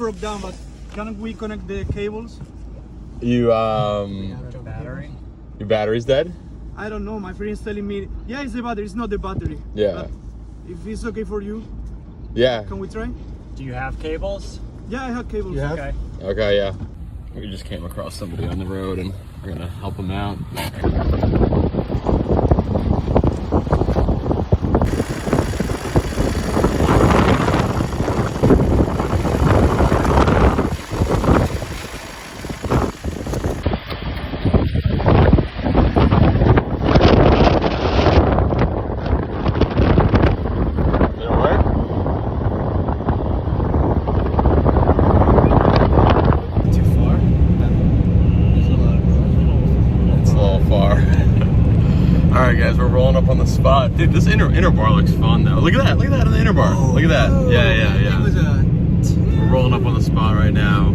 broke down, but can we connect the cables? You Battery? your battery's dead? I don't know. My friend is telling me, yeah, it's the battery. It's not the battery. Yeah. But if it's okay for you, Yeah. can we try? Do you have cables? Yeah, I have cables. Yeah. Okay. Okay, yeah. We just came across somebody on the road and we're gonna help them out. Alright guys, we're rolling up on the spot. Dude, this inner bar looks fun though. Look at that on the inner bar. Oh, Look at that. Yeah. We're rolling up on the spot right now.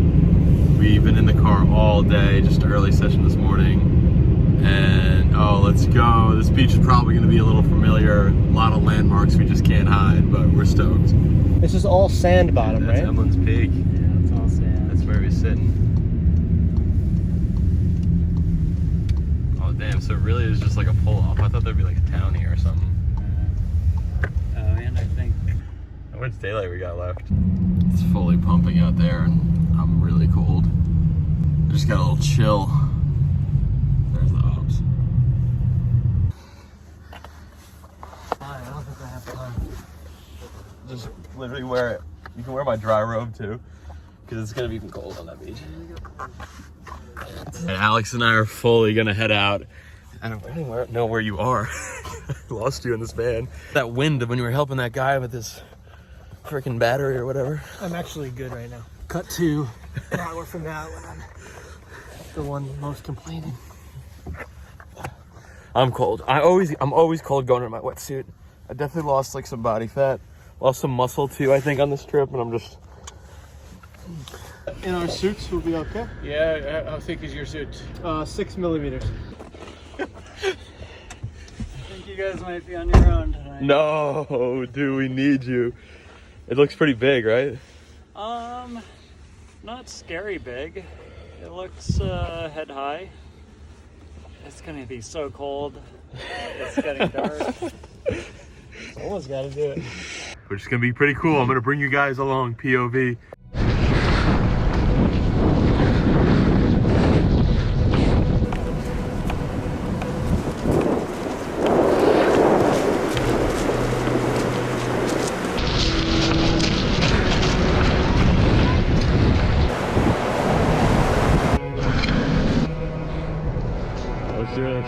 We've been in the car all day, just an early session this morning. And oh, let's go. This beach is probably gonna be a little familiar. A lot of landmarks we just can't hide, but we're stoked. This is all sand bottom, That's right? Emily's Peak. Yeah, it's all sand. That's where we're sitting. Oh damn, so it really is just like a pull-off. I thought there'd be like a town here or something. And I think... How much daylight we got left? It's fully pumping out there and I'm really cold. I just got a little chill. There's the obs. I don't think I have time. Just literally wear it. You can wear my dry robe too, because it's gonna be even cold on that beach. And Alex and I are fully gonna head out. I don't really know where you are. I lost you in this van. That wind of when you were helping that guy with his freaking battery or whatever. I'm actually good right now. Cut to an hour from now when I'm the one most complaining. I'm cold. I'm always cold going in my wetsuit. I definitely lost like some body fat. Lost some muscle too, I think, on this trip, and I'm just... In our suits, we'll be okay. Yeah, how thick is your suit? 6 millimeters. I think you guys might be on your own tonight. No, dude, we need you. It looks pretty big, right? Not scary big. It looks head high. It's gonna be so cold. It's getting dark. Someone's got to do it. Which is gonna be pretty cool. I'm gonna bring you guys along, POV. Let's do this.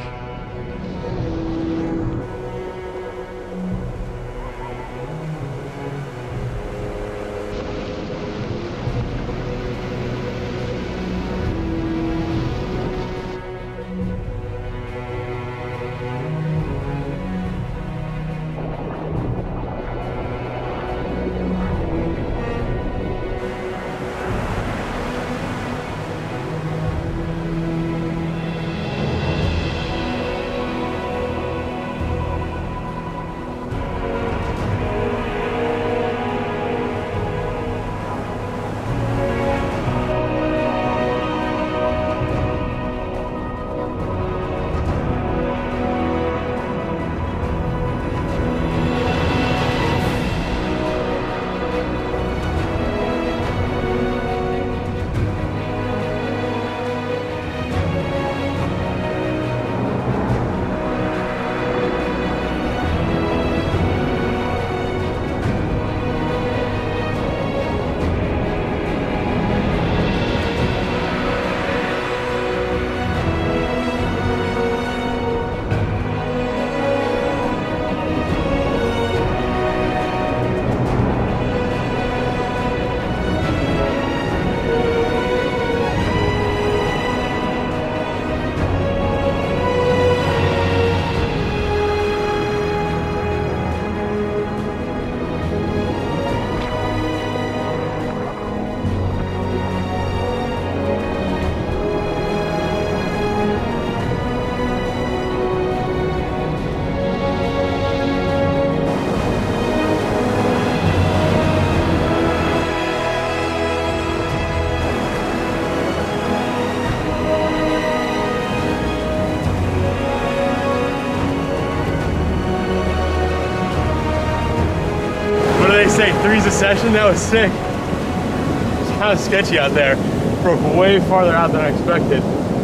threes a session. That was sick. It's kind of sketchy out there. Broke way farther out than I expected.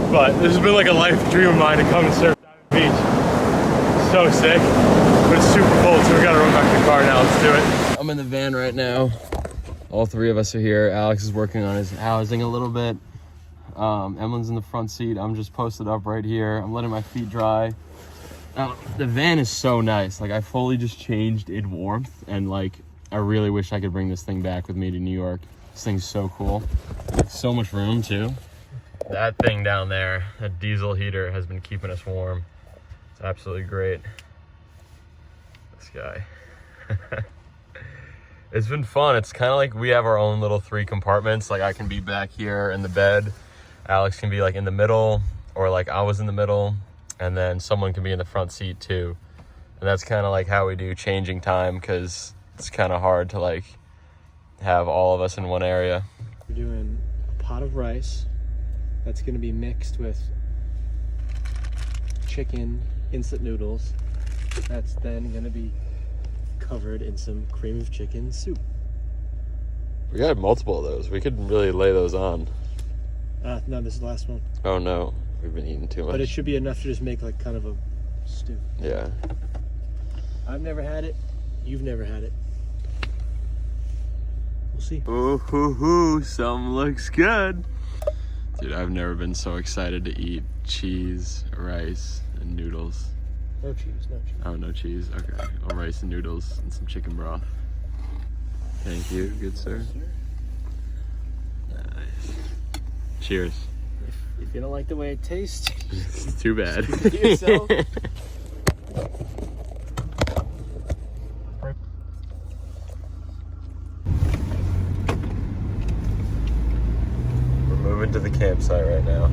But this has been like a life dream of mine to come and surf Diamond Beach. So sick. But it's super cold, so we gotta run back to the car now. Let's do it. I'm in the van right now. All three of us are here. Alex is working on his housing a little bit. Emily's in the front seat. I'm just posted up right here. I'm letting my feet dry. The van is so nice. Like, I fully just changed in warmth, and like, I really wish I could bring this thing back with me to New York. This thing's so cool. Like, so much room too. That thing down there, that diesel heater, has been keeping us warm. It's absolutely great. This guy. It's been fun. It's kind of like we have our own little 3 compartments. Like, I can be back here in the bed. Alex can be like in the middle, or like I was in the middle, and then someone can be in the front seat too. And that's kind of like how we do changing time, because it's kind of hard to like have all of us in one area. We're doing a pot of rice that's going to be mixed with chicken instant noodles. That's then going to be covered in some cream of chicken soup. We got multiple of those. We could really lay those on. No, this is the last one. Oh no, we've been eating too much. But it should be enough to just make like kind of a stew. Yeah. I've never had it. You've never had it. We'll see. Ooh, hoo, hoo, some looks good. Dude, I've never been so excited to eat cheese, rice, and noodles. No cheese, no cheese. Oh, no cheese. Okay. Well, rice and noodles and some chicken broth. Thank you, good sir. Nice. Cheers. If you don't like the way it tastes, It's too bad. keep it to yourself. We're moving to the campsite right now.